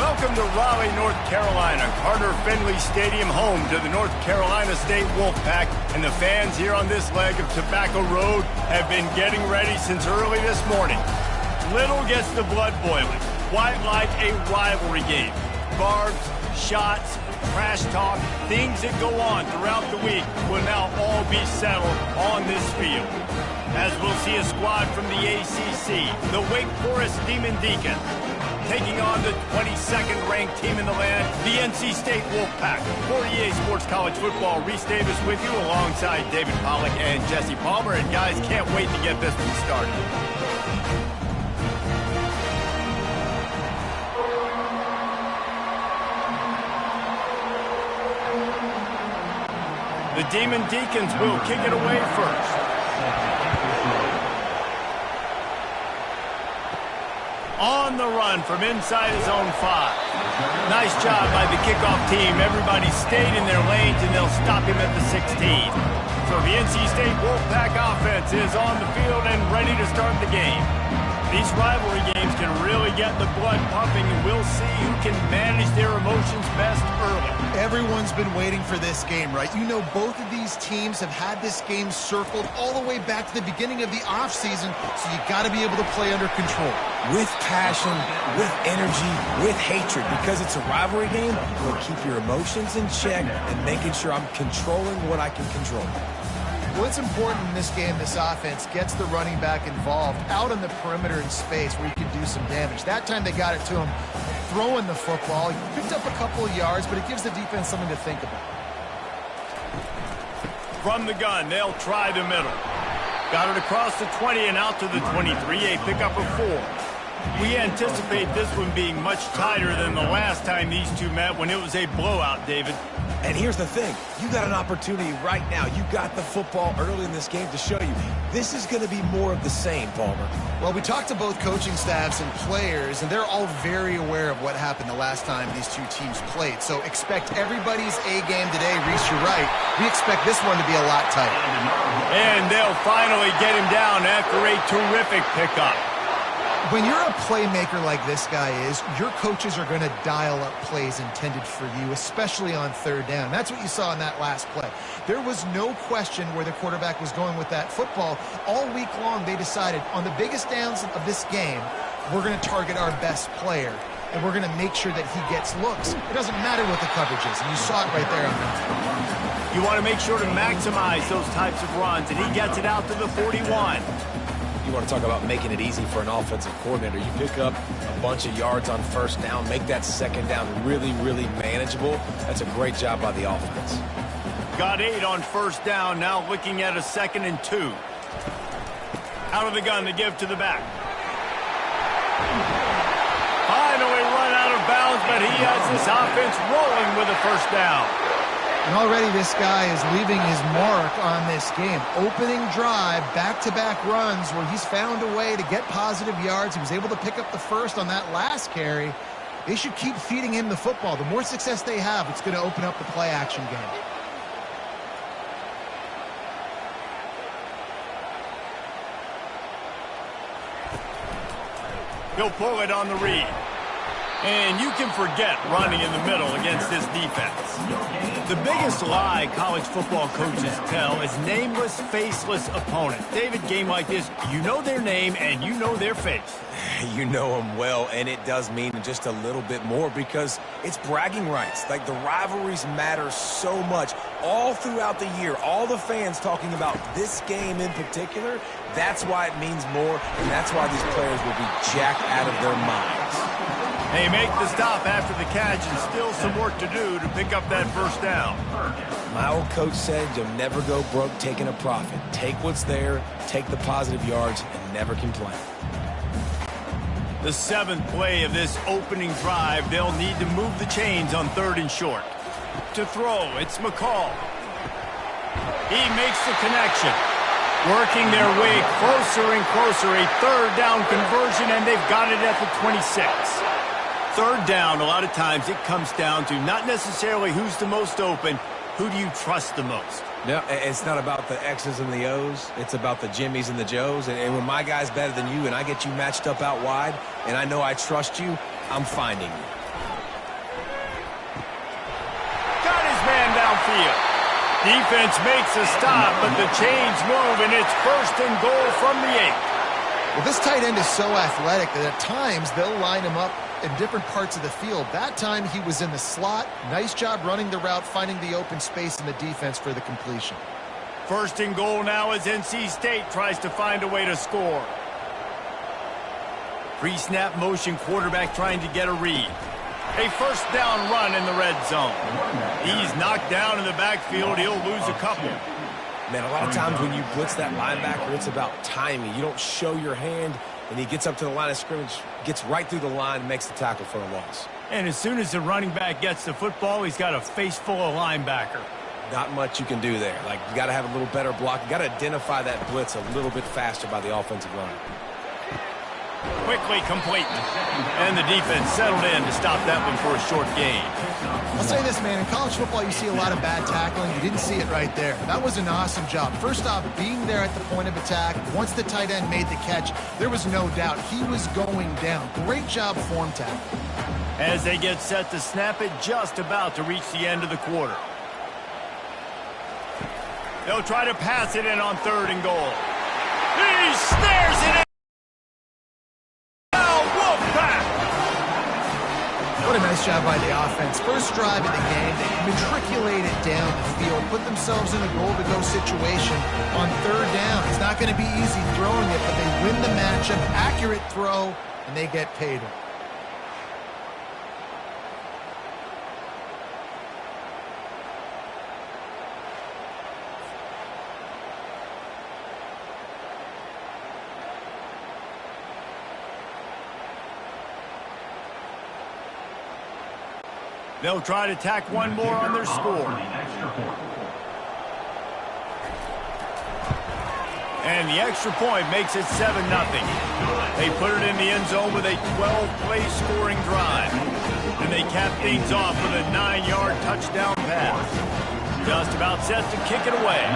Welcome to Raleigh, North Carolina, Carter Finley Stadium, home to the North Carolina State Wolfpack, and the fans here on this leg of Tobacco Road have been getting ready since early this morning. Little gets the blood boiling, quite like a rivalry game. Barbs, shots, trash talk, things that go on throughout the week will now all be settled on this field. As we'll see a squad from the ACC, the Wake Forest Demon Deacons, taking on the 22nd ranked team in the land, the NC State Wolfpack. For EA Sports College Football, Reese Davis with you alongside David Pollack and Jesse Palmer. And guys, can't wait to get this one started. The Demon Deacons will kick it away first. On the run from inside his own 5. Nice job by the kickoff team. Everybody stayed in their lanes, and they'll stop him at the 16. So the NC State Wolfpack offense is on the field and ready to start the game. These rivalry games can really get the blood pumping, and we'll see who can manage their emotions best early. Everyone's been waiting for this game, right? You know, both of these teams have had this game circled all the way back to the beginning of the offseason, so you got to be able to play under control. With passion, with energy, with hatred, because it's a rivalry game, we'll keep your emotions in check and making sure I'm controlling what I can control. What's important in this game, this offense gets the running back involved out on the perimeter in space where he can do some damage. That time they got it to him throwing the football. He picked up a couple of yards, but it gives the defense something to think about. From the gun, they'll try the middle. Got it across the 20 and out to the 23, a pickup of 4. We anticipate this one being much tighter than the last time these two met when it was a blowout, David. And here's the thing. You got an opportunity right now. You got the football early in this game to show you. This is going to be more of the same, Palmer. Well, we talked to both coaching staffs and players, and they're all very aware of what happened the last time these two teams played. So expect everybody's A game today. Reese, you're right. We expect this one to be a lot tighter. And they'll finally get him down after a terrific pickup. When you're a playmaker like this guy is, your coaches are going to dial up plays intended for you, especially on third down. That's what you saw in that last play. There was no question where the quarterback was going with that football. All week long, they decided on the biggest downs of this game, we're going to target our best player, and we're going to make sure that he gets looks. It doesn't matter what the coverage is, and you saw it right there on that. You want to make sure to maximize those types of runs, and he gets it out to the 41. You want to talk about making it easy for an offensive coordinator. You pick up a bunch of yards on first down, make that second down really, really manageable. That's a great job by the offense. Got 8 on first down, now looking at a 2nd and 2. Out of the gun to give to the back. Finally run out of bounds, but he has this offense rolling with a first down. And already this guy is leaving his mark on this game. Opening drive, back-to-back runs where he's found a way to get positive yards. He was able to pick up the first on that last carry. They should keep feeding him the football. The more success they have, it's going to open up the play-action game. He'll pull it on the read. And you can forget running in the middle against this defense. The biggest lie college football coaches tell is nameless, faceless opponents. David, game like this, you know their name and you know their face. You know them well, and it does mean just a little bit more because it's bragging rights. Like, the rivalries matter so much all throughout the year. All the fans talking about this game in particular, that's why it means more, and that's why these players will be jacked out of their minds. They make the stop after the catch and still some work to do to pick up that first down. My old coach said you'll never go broke taking a profit. Take what's there, take the positive yards, and never complain. The 7th play of this opening drive, they'll need to move the chains on 3rd and short. To throw, it's McCall. He makes the connection. Working their way closer and closer, a 3rd down conversion, and they've got it at the 26. 3rd down, a lot of times it comes down to not necessarily who's the most open, who do you trust the most? No, it's not about the X's and the O's. It's about the Jimmies and the Joes. And when my guy's better than you and I get you matched up out wide and I know I trust you, I'm finding you. Defense makes a stop, but the chains move, and it's 1st and goal from the 8. Well, this tight end is so athletic that at times they'll line him up in different parts of the field. That time he was in the slot. Nice job running the route, finding the open space in the defense for the completion. 1st and goal now as NC State tries to find a way to score. Pre-snap motion quarterback trying to get a read. A 1st down run in the red zone. He's knocked down in the backfield. He'll lose a couple. Man, a lot of times when you blitz that linebacker, it's about timing. You don't show your hand, and he gets up to the line of scrimmage, gets right through the line, and makes the tackle for a loss. And as soon as the running back gets the football, he's got a face full of linebacker. Not much you can do there. Like, you got to have a little better block. You got to identify that blitz a little bit faster by the offensive line. Quickly complete. And the defense settled in to stop that one for a short gain. I'll say this, man. In college football, you see a lot of bad tackling. You didn't see it right there. That was an awesome job. First off, being there at the point of attack. Once the tight end made the catch, there was no doubt he was going down. Great job form tackle. As they get set to snap it, just about to reach the end of the quarter. They'll try to pass it in on 3rd and goal. He snares it in. Wolfpack! What a nice job by the offense. First drive of the game, they matriculated down the field, put themselves in a goal-to-go situation on 3rd down. It's not going to be easy throwing it, but they win the matchup, accurate throw, and they get paid. They'll try to tack one more on their score. And the extra point makes it 7-0. They put it in the end zone with a 12-play scoring drive. And they cap things off with a 9-yard touchdown pass. Just about set to kick it away.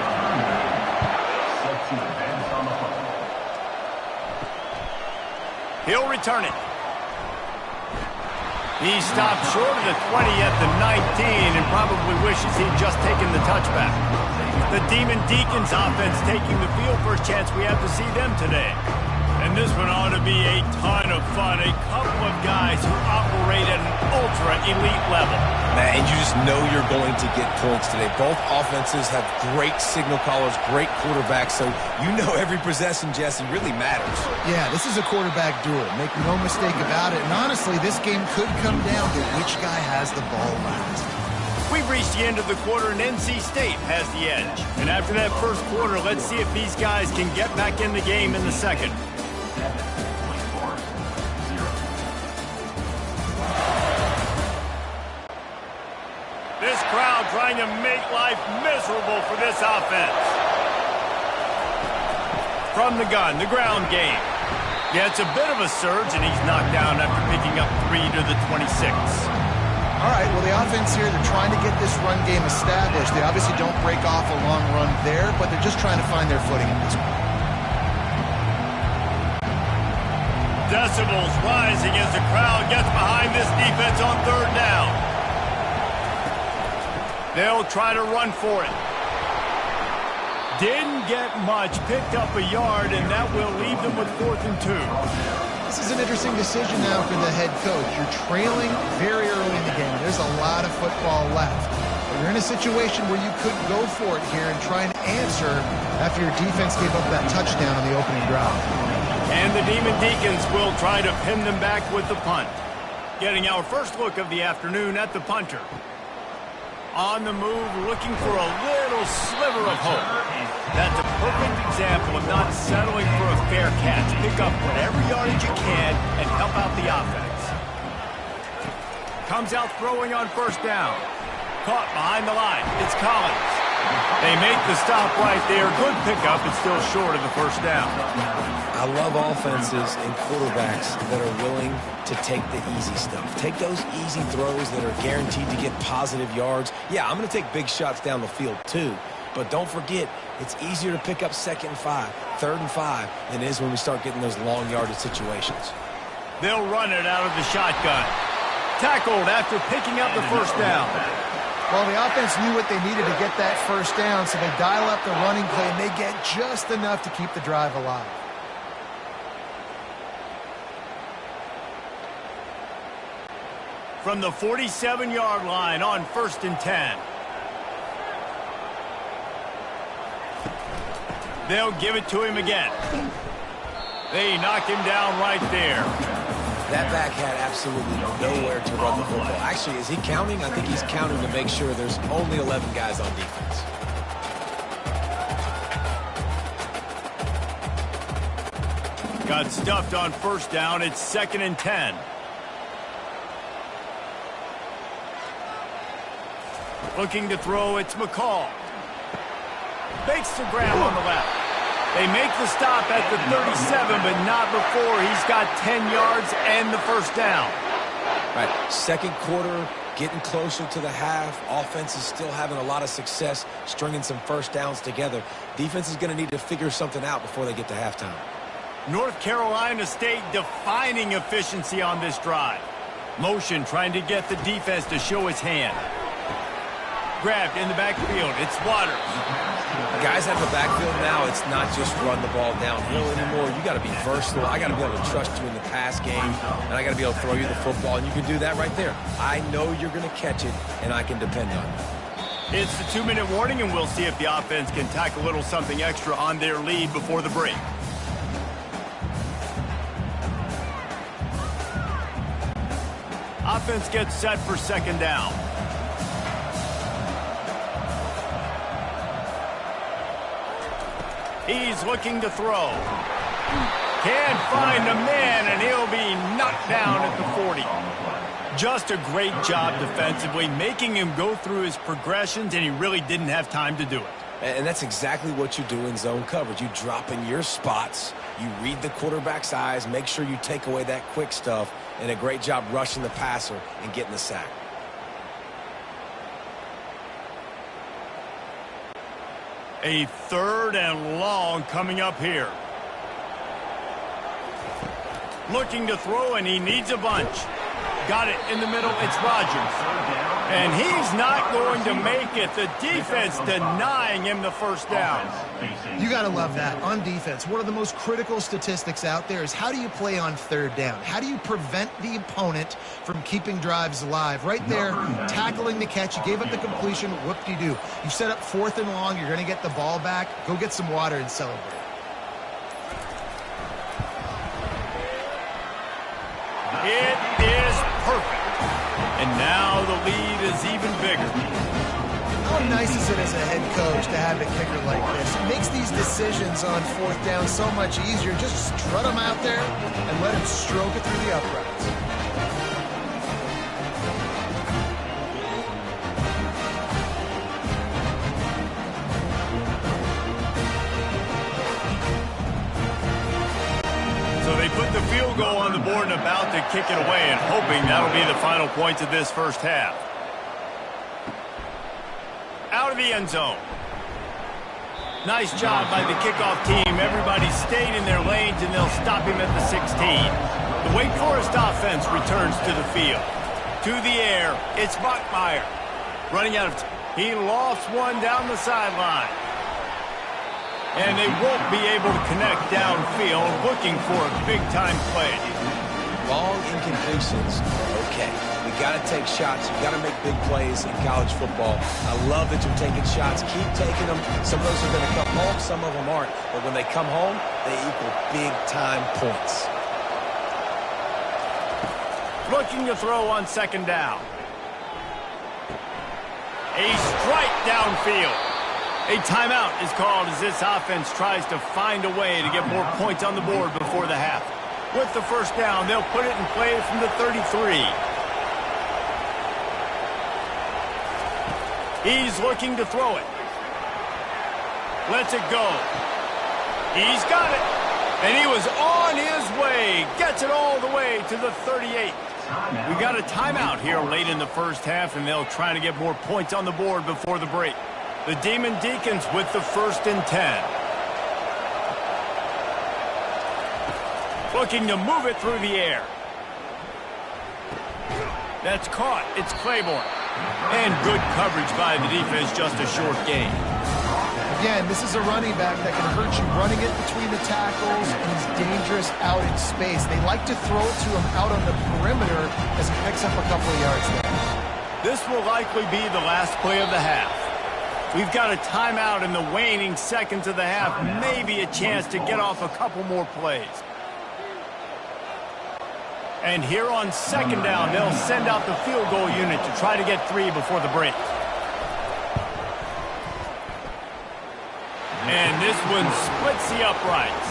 He'll return it. He stopped short of the 20 at the 19 and probably wishes he'd just taken the touchback. The Deacons offense taking the field. First chance we have to see them today. And this one ought to be a ton of fun. A couple of guys who operate at an ultra-elite level. Man, and you just know you're going to get points today. Both offenses have great signal callers, great quarterbacks, so you know every possession, Jesse, really matters. Yeah, this is a quarterback duel. Make no mistake about it. And honestly, this game could come down to which guy has the ball last. We've reached the end of the quarter, and NC State has the edge. And after that first quarter, let's see if these guys can get back in the game in the second. This crowd trying to make life miserable for this offense. From the gun, the ground game. Yeah, it's a bit of a surge, and he's knocked down after picking up 3 to the 26. All right, well, the offense here, they're trying to get this run game established. They obviously don't break off a long run there, but they're just trying to find their footing at this point. Decibels rising as the crowd gets behind this defense on 3rd down. They'll try to run for it. Didn't get much, picked up a yard, and that will leave them with 4th and 2. This is an interesting decision now for the head coach. You're trailing very early in the game. There's a lot of football left. But you're in a situation where you could go for it here and try and answer after your defense gave up that touchdown on the opening drive. And the Deacons will try to pin them back with the punt. Getting our first look of the afternoon at the punter. On the move, looking for a little sliver of hope. That's a perfect example of not settling for a fair catch. Pick up whatever yardage you can and help out the offense. Comes out throwing on 1st down. Caught behind the line. It's Collins. They make the stop right there. Good pickup, but still short of the 1st down. I love offenses and quarterbacks that are willing to take the easy stuff. Take those easy throws that are guaranteed to get positive yards. Yeah, I'm going to take big shots down the field too. But don't forget, it's easier to pick up 2nd and 5, 3rd and 5 than it is when we start getting those long yardage situations. They'll run it out of the shotgun. Tackled after picking up the 1st down. Well, the offense knew what they needed to get that first down, so they dial up the running play, and they get just enough to keep the drive alive. From the 47-yard line on 1st and 10. They'll give it to him again. They knock him down right there. That back had absolutely nowhere to run the football. Actually, is he counting? I think he's counting to make sure there's only 11 guys on defense. Got stuffed on 1st down. It's 2nd and 10. Looking to throw, it's McCall. Makes the grab on the left. They make the stop at the 37, but not before he's got 10 yards and the 1st down. Right, 2nd quarter, getting closer to the half. Offense is still having a lot of success stringing some 1st downs together. Defense is going to need to figure something out before they get to halftime. North Carolina State defining efficiency on this drive. Motion trying to get the defense to show his hand. Grabbed in the backfield. It's Waters. Guys out of the backfield now, it's not just run the ball downhill anymore. You got to be versatile. I got to be able to trust you in the pass game, and I got to be able to throw you the football, and you can do that right there. I know you're going to catch it, and I can depend on you. It's the 2-minute warning, and we'll see if the offense can tack a little something extra on their lead before the break. Offense gets set for 2nd down. He's looking to throw. Can't find a man, and he'll be knocked down at the 40. Just a great job defensively, making him go through his progressions, and he really didn't have time to do it. And that's exactly what you do in zone coverage. You drop in your spots, you read the quarterback's eyes, make sure you take away that quick stuff, and a great job rushing the passer and getting the sack. A 3rd and long coming up here. Looking to throw, and he needs a bunch. Got it in the middle. It's Rodgers. And he's not going to make it. The defense denying him the 1st down. You got to love that. On defense, one of the most critical statistics out there is how do you play on 3rd down? How do you prevent the opponent from keeping drives alive? Right there, tackling the catch. You gave up the completion. Whoop-de-doo. You set up 4th and long. You're going to get the ball back. Go get some water and celebrate. It is perfect. And now the lead is even bigger. How nice is it as a head coach to have a kicker like this? It makes these decisions on 4th down so much easier. Just strut him out there and let him stroke it through the uprights. Put the field goal on the board and about to kick it away, and hoping that'll be the final points of this 1st half. Out of the end zone. Nice job by the kickoff team. Everybody stayed in their lanes, and they'll stop him at the 16. The Wake Forest offense returns to the field. To the air, it's Bachmeier. Running out of time. He lost one down the sideline. And they won't be able to connect downfield, looking for a big-time play. Long incompletions are okay. We got to take shots. You got to make big plays in college football. I love that you're taking shots. Keep taking them. Some of those are going to come home. Some of them aren't. But when they come home, they equal big-time points. Looking to throw on 2nd down. A strike downfield. A timeout is called as this offense tries to find a way to get more points on the board before the half. With the 1st down, they'll put it in play from the 33. He's looking to throw it. Lets it go. He's got it. And he was on his way. Gets it all the way to the 38. We got a timeout here late in the 1st half, and they'll try to get more points on the board before the break. The Deacons with the 1st and 10. Looking to move it through the air. That's caught. It's Claiborne. And good coverage by the defense, just a short gain. Again, this is a running back that can hurt you running it between the tackles, and he's dangerous out in space. They like to throw it to him out on the perimeter as he picks up a couple of yards there. This will likely be the last play of the half. We've got a timeout in the waning seconds of the half, maybe a chance to get off a couple more plays. And here on second down, they'll send out the field goal unit to try to get 3 before the break. And this one splits the uprights.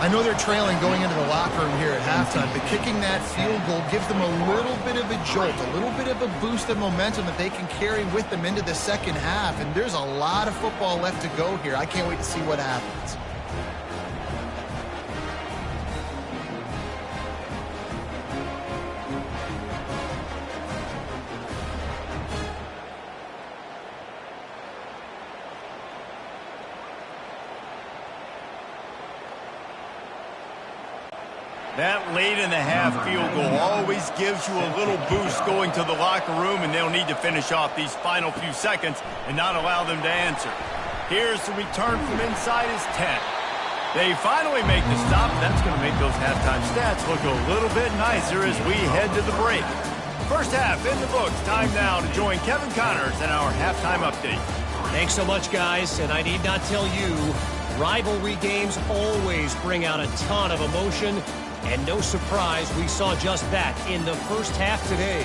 I know they're trailing going into the locker room here at halftime, but kicking that field goal gives them a little bit of a jolt, a little bit of a boost of momentum that they can carry with them into the second half. And there's a lot of football left to go here. I can't wait to see what happens. That late in the half field goal always gives you a little boost going to the locker room, and they'll need to finish off these final few seconds and not allow them to answer. Here's the return from inside his 10. They finally make the stop. That's going to make those halftime stats look a little bit nicer as we head to the break. First half in the books. Time now to join Kevin Connors in our halftime update. Thanks so much, guys, and I need not tell you, rivalry games always bring out a ton of emotion. And no surprise, we saw just that in the first half today.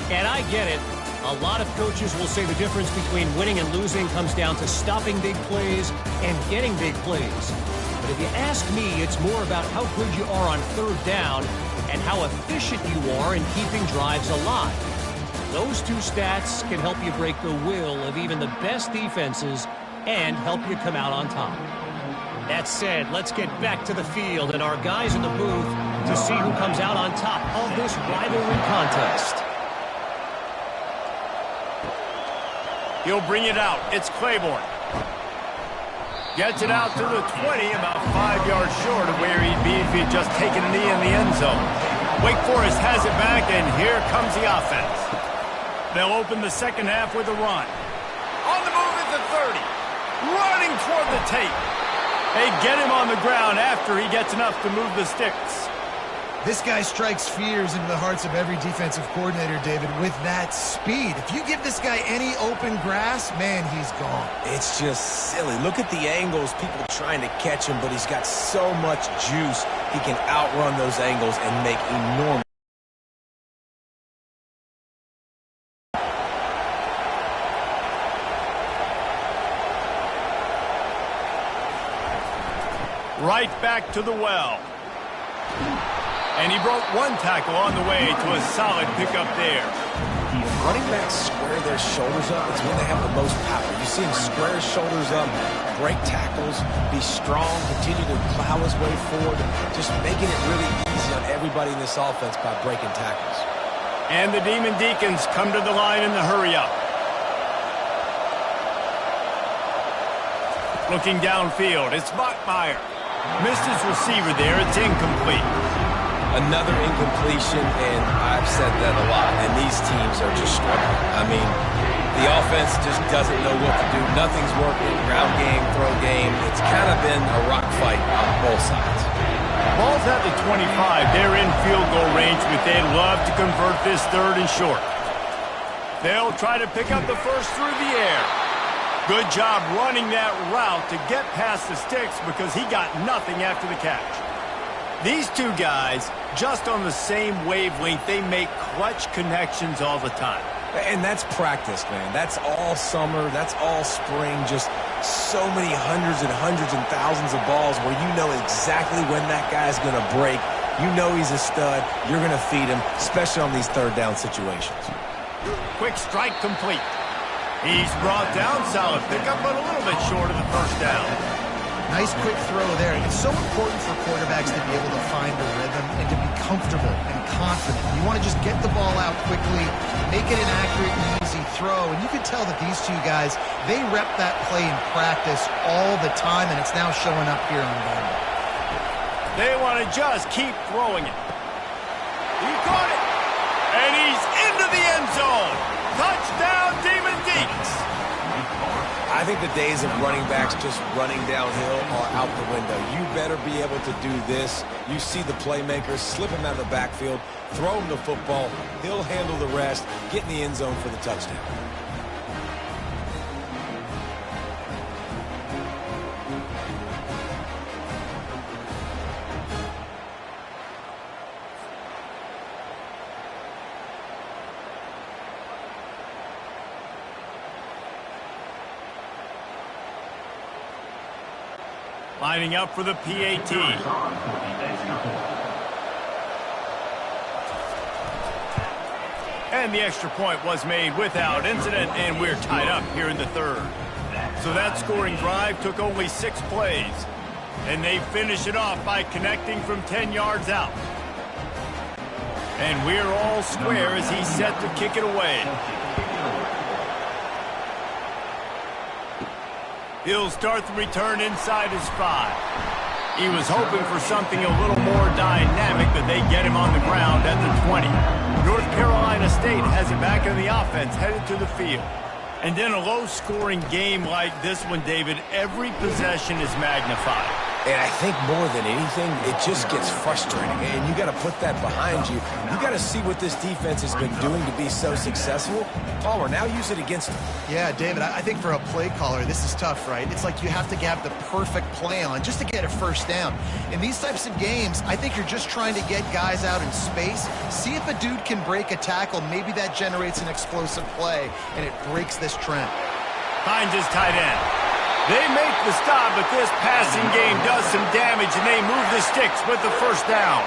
And I get it. A lot of coaches will say the difference between winning and losing comes down to stopping big plays and getting big plays. But if you ask me, it's more about how good you are on third down and how efficient you are in keeping drives alive. Those two stats can help you break the will of even the best defenses and help you come out on top. That said, let's get back to the field and our guys in the booth to see who comes out on top of this rivalry contest. He'll bring it out. It's Claiborne. Gets it out to the 20, about 5 yards short of where he'd be if he'd just taken a knee in the end zone. Wake Forest has it back, and here comes the offense. They'll open the second half with a run. On the move at the 30. Running toward the tape. They get him on the ground after he gets enough to move the sticks. This guy strikes fears into the hearts of every defensive coordinator, David, with that speed. If you give this guy any open grass, man, he's gone. It's just silly. Look at the angles, people trying to catch him, but he's got so much juice. He can outrun those angles and make enormous. Right back to the well. And he broke one tackle on the way to a solid pickup there. Running backs square their shoulders up. It's when they have the most power. You see him square his shoulders up, break tackles, be strong, continue to plow his way forward, just making it really easy on everybody in this offense by breaking tackles. And the Deacons come to the line in the hurry-up. Looking downfield, it's Bachmeier. Missed his receiver there. It's incomplete. Another incompletion, and I've said that a lot, and these teams are just struggling. I mean, the offense just doesn't know what to do. Nothing's working. Ground game, throw game. It's kind of been a rock fight on both sides. Ball's at the 25. They're in field goal range, but they'd love to convert this third and short. They'll try to pick up the first through the air. Good job running that route to get past the sticks because he got nothing after the catch. These two guys, just on the same wavelength, they make clutch connections all the time. And that's practice, man. That's all summer. That's all spring. Just so many hundreds and thousands of balls where you know exactly when that guy's going to break. You know he's a stud. You're going to feed him, especially on these third down situations. Quick strike complete. He's brought down, solid pickup, but a little bit short of the first down. Nice quick throw there. It's so important for quarterbacks to be able to find the rhythm and to be comfortable and confident. You want to just get the ball out quickly, make it an accurate and easy throw. And you can tell that these two guys, they rep that play in practice all the time, and it's now showing up here on game. They want to just keep throwing it. He caught it. And he's into the end zone. Touchdown, Demon Deacons. I think the days of running backs just running downhill are out the window. You better be able to do this. You see the playmakers, slip him out of the backfield, throw him the football. He'll handle the rest, get in the end zone for the touchdown. Lining up for the PAT. And the extra point was made without incident, and we're tied up here in the third. So that scoring drive took only 6 plays. And they finish it off by connecting from 10 yards out. And we're all square as he's set to kick it away. He'll start the return inside his 5. He was hoping for something a little more dynamic, but they get him on the ground at the 20. North Carolina State has it back in the offense, headed to the field. And in a low-scoring game like this one, David, every possession is magnified. And I think more than anything, it just gets frustrating. And you got to put that behind you. You got to see what this defense has been doing to be so successful. Palmer, now use it against them. Yeah, David, I think for a play caller, this is tough, right? It's like you have to have the perfect play on just to get a first down. In these types of games, I think you're just trying to get guys out in space, see if a dude can break a tackle. Maybe that generates an explosive play, and it breaks this trend. Hines is tight end. They make the stop, but this passing game does some damage, and they move the sticks with the first down.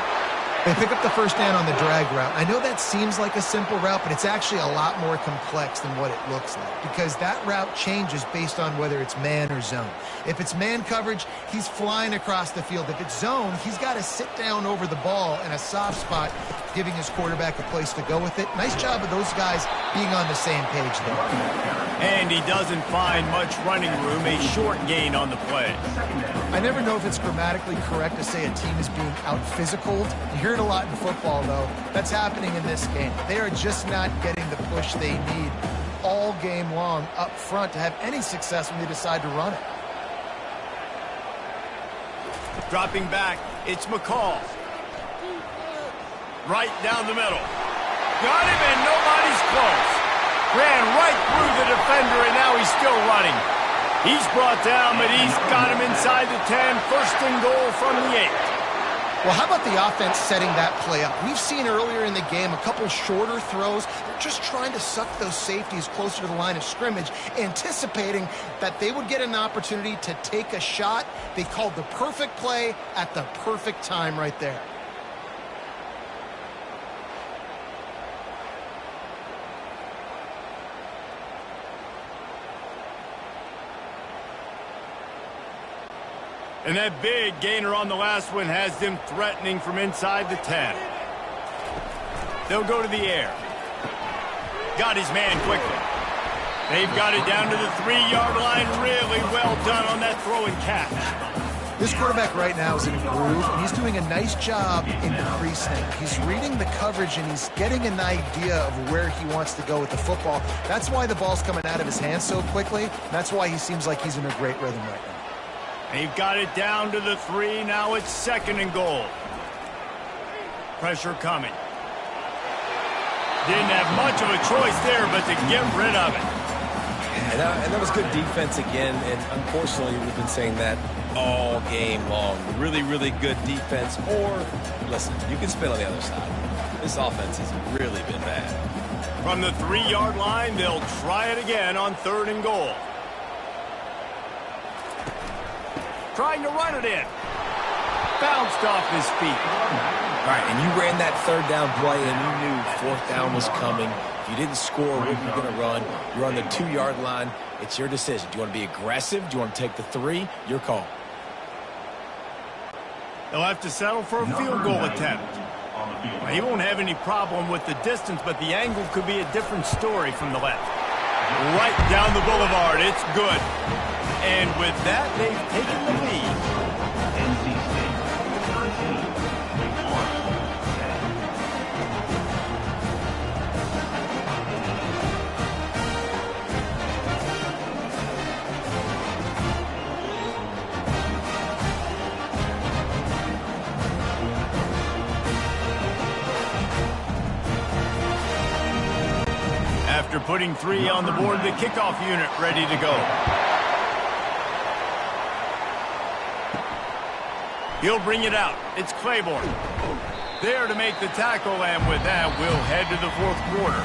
They pick up the first down on the drag route. I know that seems like a simple route, but it's actually a lot more complex than what it looks like because that route changes based on whether it's man or zone. If it's man coverage, he's flying across the field. If it's zone, he's got to sit down over the ball in a soft spot, giving his quarterback a place to go with it. Nice job of those guys being on the same page there. And he doesn't find much running room, a short gain on the play. I never know if it's grammatically correct to say a team is being out-physicaled. You hear it a lot in football, though. That's happening in this game. They are just not getting the push they need all game long up front to have any success when they decide to run it. Dropping back, it's McCall. Right down the middle. Got him, and nobody's close. Ran right through the defender, and now he's still running. He's brought down, but he's got him inside the 10. First and goal from the 8. Well, how about the offense setting that play up? We've seen earlier in the game a couple shorter throws. They're just trying to suck those safeties closer to the line of scrimmage, anticipating that they would get an opportunity to take a shot. They called the perfect play at the perfect time right there. And that big gainer on the last one has them threatening from inside the 10. They'll go to the air. Got his man quickly. They've got it down to the 3-yard line. Really well done on that throw and catch. This quarterback right now is in a groove, and he's doing a nice job in the pre-snap. He's reading the coverage, and he's getting an idea of where he wants to go with the football. That's why the ball's coming out of his hands so quickly. That's why he seems like he's in a great rhythm right now. They've got it down to the 3. Now it's second and goal. Pressure coming. Didn't have much of a choice there, but to get rid of it. And that was good defense again, and unfortunately we've been saying that all game long. Really, really good defense, or, listen, you can spin on the other side. This offense has really been bad. From the 3-yard line, they'll try it again on third and goal. Trying to run it in. Bounced off his feet. All right, and you ran that third down play, and you knew fourth down was coming. If you didn't score, what are you going to run? You're on the 2-yard line. It's your decision. Do you want to be aggressive? Do you want to take the 3? Your call. They'll have to settle for a field goal attempt. He won't have any problem with the distance, but the angle could be a different story from the left. Right down the boulevard. It's good. And with that, they've taken the lead. putting 3 on the board. The kickoff unit ready to go. He'll bring it out. It's Claiborne. There to make the tackle, and with that, we'll head to the fourth quarter.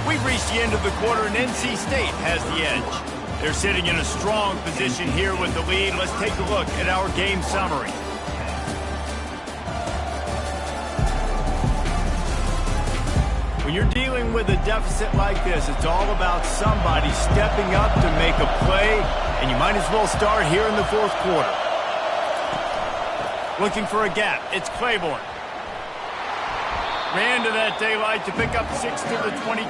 We've reached the end of the quarter, and NC State has the edge. They're sitting in a strong position here with the lead. Let's take a look at our game summary. When you're dealing with a deficit like this, it's all about somebody stepping up to make a play, and you might as well start here in the fourth quarter. Looking for a gap. It's Claiborne. Ran to that daylight to pick up 6 to the 22.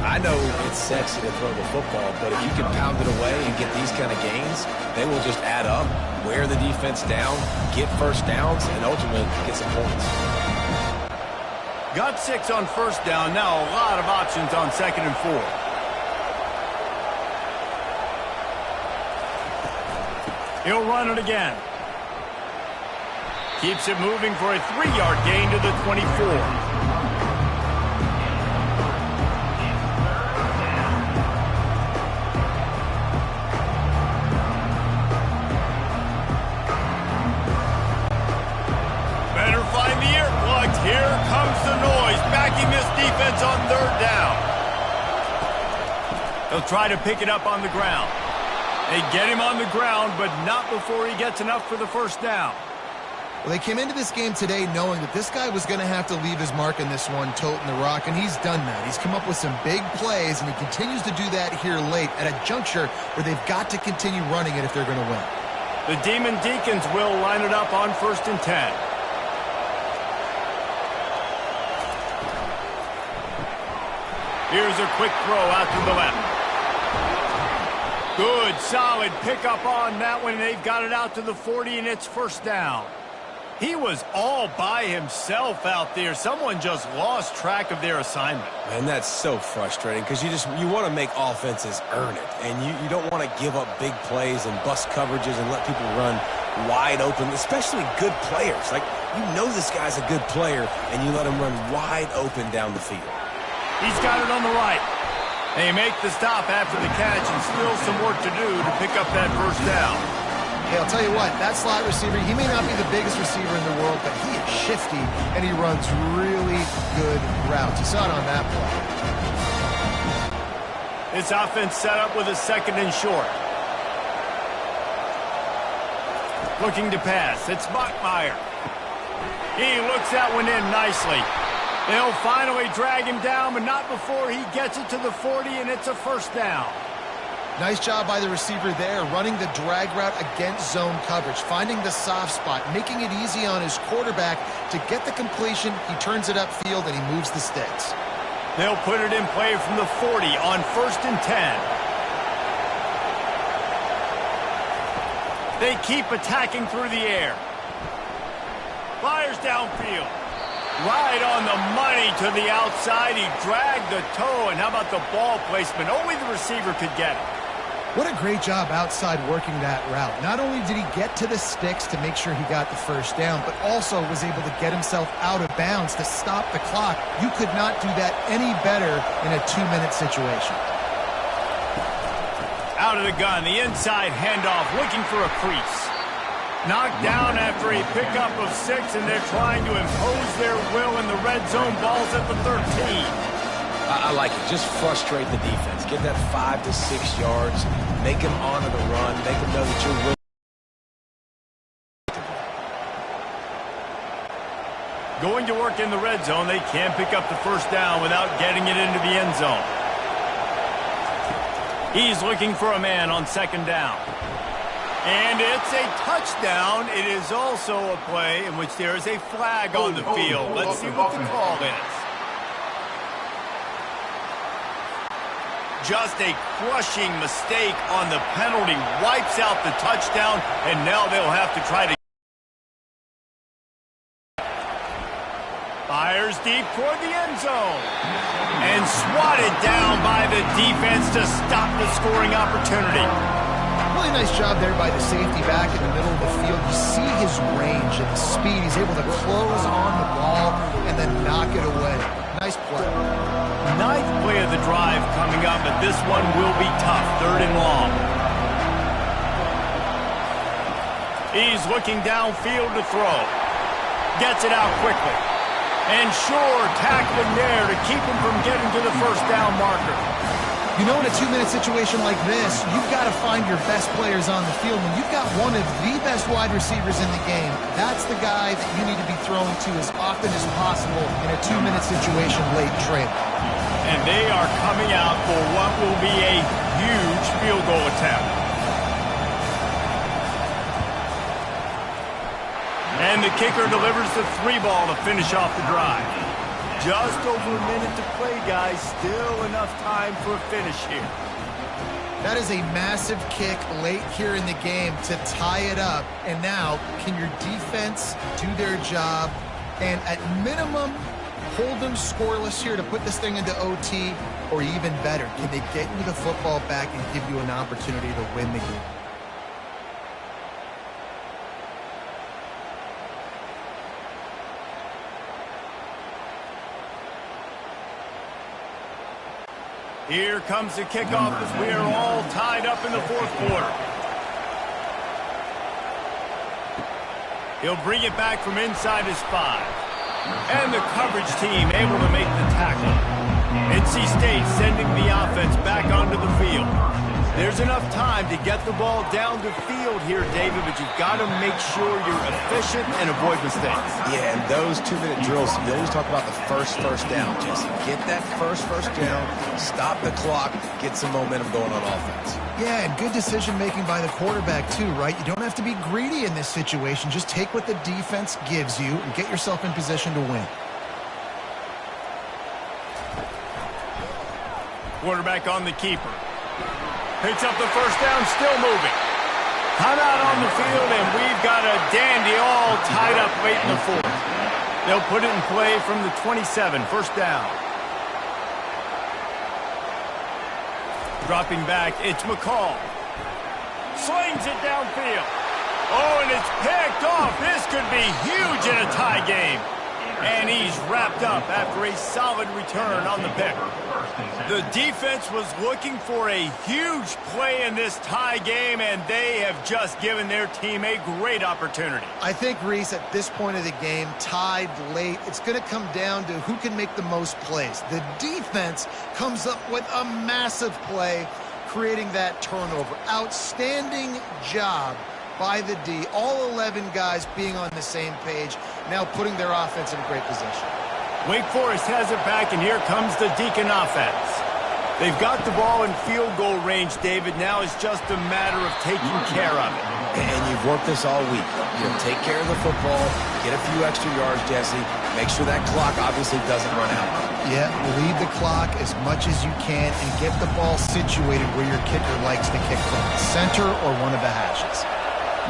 I know it's sexy to throw the football, but if you can pound it away and get these kind of gains, they will just add up, wear the defense down, get first downs, and ultimately get some points. Got 6 on first down. Now a lot of options on 2nd and 4. He'll run it again. Keeps it moving for a 3-yard gain to the 24. Better find the earplugs. Here comes the noise, backing this defense on 3rd down. They'll try to pick it up on the ground. They get him on the ground, but not before he gets enough for the first down. Well, they came into this game today knowing that this guy was going to have to leave his mark in this one, toting the rock, and he's done that. He's come up with some big plays, and he continues to do that here late at a juncture where they've got to continue running it if they're going to win. The Deacons will line it up on 1st and 10. Here's a quick throw out to the left. Good, solid pickup on that one. They've got it out to the 40, and it's first down. He was all by himself out there. Someone just lost track of their assignment. And that's so frustrating because you want to make offenses earn it. And you don't want to give up big plays and bust coverages and let people run wide open, especially good players. Like, you know this guy's a good player, and you let him run wide open down the field. He's got it on the right. They make the stop after the catch, and still some work to do to pick up that first down. Hey, I'll tell you what, that slot receiver, he may not be the biggest receiver in the world, but he is shifty, and he runs really good routes. You saw it on that play. This offense set up with a 2nd and short. Looking to pass. It's Bachmeier. He looks that one in nicely. They'll finally drag him down, but not before he gets it to the 40, and it's a first down. Nice job by the receiver there, running the drag route against zone coverage, finding the soft spot, making it easy on his quarterback to get the completion. He turns it upfield, and he moves the sticks. They'll put it in play from the 40 on 1st and 10. They keep attacking through the air. Fires downfield. Right on the money to the outside. He dragged the toe, and how about the ball placement? Only the receiver could get it. What a great job outside working that route. Not only did he get to the sticks to make sure he got the first down, but also was able to get himself out of bounds to stop the clock. You could not do that any better in a 2-minute situation. Out of the gun, the inside handoff, looking for a crease. Knocked down after a pickup of 6, and they're trying to impose their will in the red zone. Ball's at the 13. I like it. Just frustrate the defense. Get that 5 to 6 yards. Make them honor the run. Make them know that you're willing. Going to work in the red zone. They can't pick up the first down without getting it into the end zone. He's looking for a man on 2nd down. And it's a touchdown. It is also a play in which there is a flag on the field. Let's see what the call is. Just a crushing mistake on the penalty. Wipes out the touchdown, and now they'll have to try to... Fires deep toward the end zone. And swatted down by the defense to stop the scoring opportunity. Really nice job there by the safety back in the middle of the field. You see his range and speed. He's able to close on the ball and then knock it away. Nice play. ninth play of the drive coming up, but this one will be tough. 3rd and long. He's looking downfield to throw. Gets it out quickly. And sure, tackling there to keep him from getting to the first down marker. You know, in a 2-minute situation like this, you've got to find your best players on the field. When you've got one of the best wide receivers in the game, that's the guy that you need to be throwing to as often as possible in a 2-minute situation late trade. And they are coming out for what will be a huge field goal attempt. And the kicker delivers the 3-ball to finish off the drive. Just over a minute to play, guys. Still enough time for a finish here. That is a massive kick late here in the game to tie it up. And now, can your defense do their job and at minimum hold them scoreless here to put this thing into OT? Or even better, can they get you the football back and give you an opportunity to win the game? Here comes the kickoff as we are all tied up in the 4th quarter. He'll bring it back from inside his 5. And the coverage team able to make the tackle. NC State sending the offense back onto the field. There's enough time to get the ball down the field here, David, but you've got to make sure you're efficient and avoid mistakes. Yeah, and those 2-minute drills, you always talk about the first down, Jesse. Get that first down, stop the clock, get some momentum going on offense. Yeah, and good decision-making by the quarterback, too, right? You don't have to be greedy in this situation. Just take what the defense gives you and get yourself in position to win. Quarterback on the keeper. Picks up the first down, still moving. Timeout on the field, and we've got a dandy all tied up late in the 4th. They'll put it in play from the 27, first down. Dropping back, it's McCall. Slings it downfield. Oh, and it's picked off. This could be huge in a tie game. And he's wrapped up after a solid return on the pick. The defense was looking for a huge play in this tie game, and they have just given their team a great opportunity. I think, Reese, at this point of the game, tied late, it's going to come down to who can make the most plays. The defense comes up with a massive play, creating that turnover. Outstanding job by the D. All 11 guys being on the same page, now putting their offense in great position. Wake Forest has it back, and here comes the Deacon offense. They've got the ball in field goal range, David. Now it's just a matter of taking care of it. And you've worked this all week. You know, take care of the football, get a few extra yards, Jesse. Make sure that clock obviously doesn't run out. Yeah, lead the clock as much as you can and get the ball situated where your kicker likes to kick from, center or one of the hashes.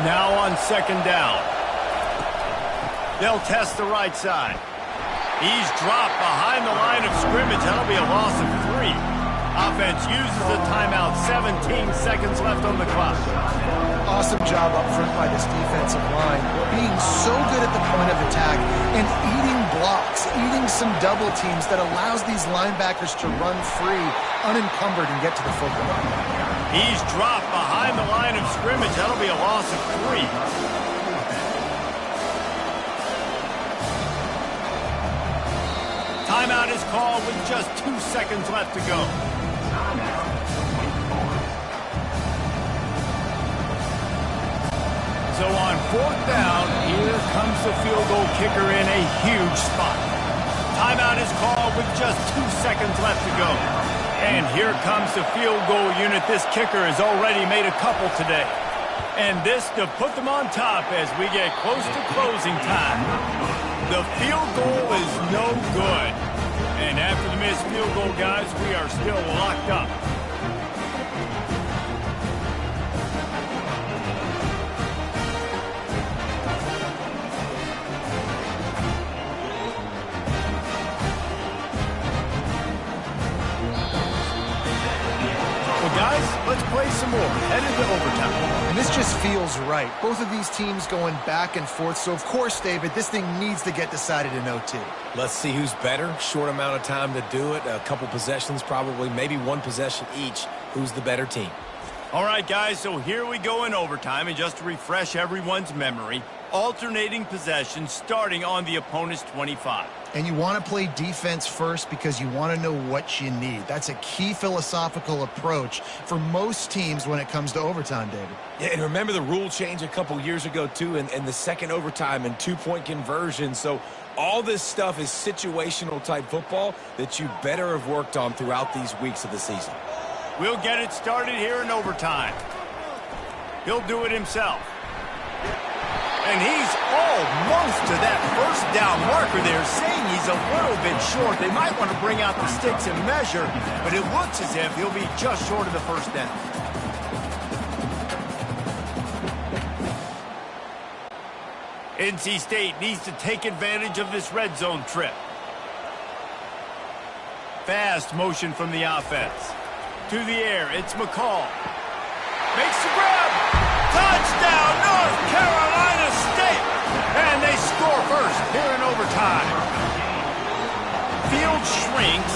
Now on 2nd down. They'll test the right side. He's dropped behind the line of scrimmage. That'll be a loss of 3. Offense uses a timeout. 17 seconds left on the clock. Awesome job up front by this defensive line, being so good at the point of attack and eating blocks, eating some double teams that allows these linebackers to run free, unencumbered, and get to the football. He's dropped behind the line of scrimmage. That'll be a loss of 3. Timeout is called with just 2 seconds left to go. So on 4th down, here comes the field goal kicker in a huge spot. Timeout is called with just 2 seconds left to go. And here comes the field goal unit. This kicker has already made a couple today. And this to put them on top as we get close to closing time. The field goal is no good. And after the missed field goal, guys, we are still locked up. Well, guys, let's play some more. Headed to overtime. And this just feels feels right. Both of these teams going back and forth. So, of course, David, this thing needs to get decided in OT. Let's see who's better. Short amount of time to do it. A couple possessions probably, maybe one possession each. Who's the better team? All right, guys, so here we go in overtime. And just to refresh everyone's memory, alternating possessions starting on the opponent's 25. And you want to play defense first because you want to know what you need. That's a key philosophical approach for most teams when it comes to overtime, David. Yeah, and remember the rule change a couple years ago, too, and the second overtime and two-point conversion. So all this stuff is situational-type football that you better have worked on throughout these weeks of the season. We'll get it started here in overtime. He'll do it himself. And he's almost to that first down marker there, saying he's a little bit short. They might want to bring out the sticks and measure, but it looks as if he'll be just short of the first down. NC State needs to take advantage of this red zone trip. Fast motion from the offense. To the air, it's McCall. Makes the grab. Touchdown, North Carolina State! And they score first here in overtime. Field shrinks,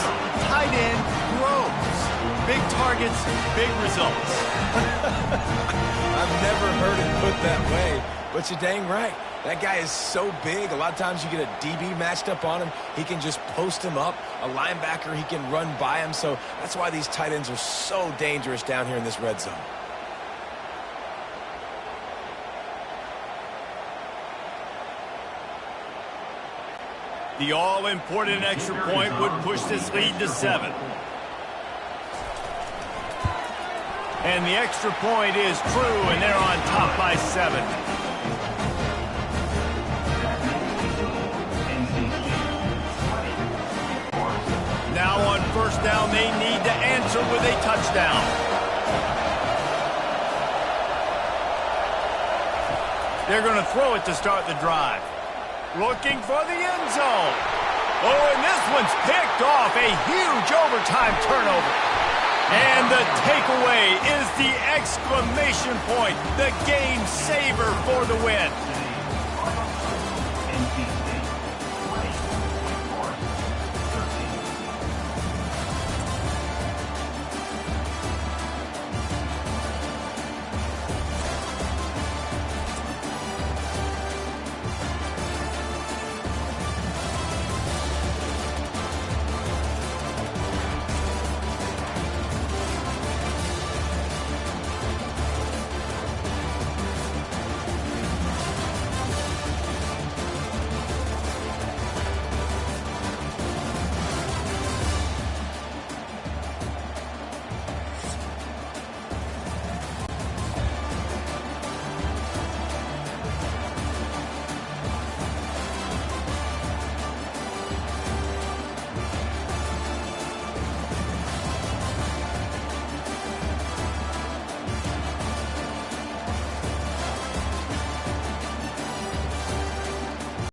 tight end grows. Big targets, big results. I've never heard it put that way, but you're dang right. That guy is so big. A lot of times you get a DB matched up on him. He can just post him up. A linebacker, he can run by him. So that's why these tight ends are so dangerous down here in this red zone. The all-important extra point would push this lead to 7. And the extra point is true, and they're on top by 7. Now on first down, they need to answer with a touchdown. They're going to throw it to start the drive. Looking for the end zone. Oh, and this one's picked off. A huge overtime turnover. And the takeaway is the exclamation point. The game saver for the win.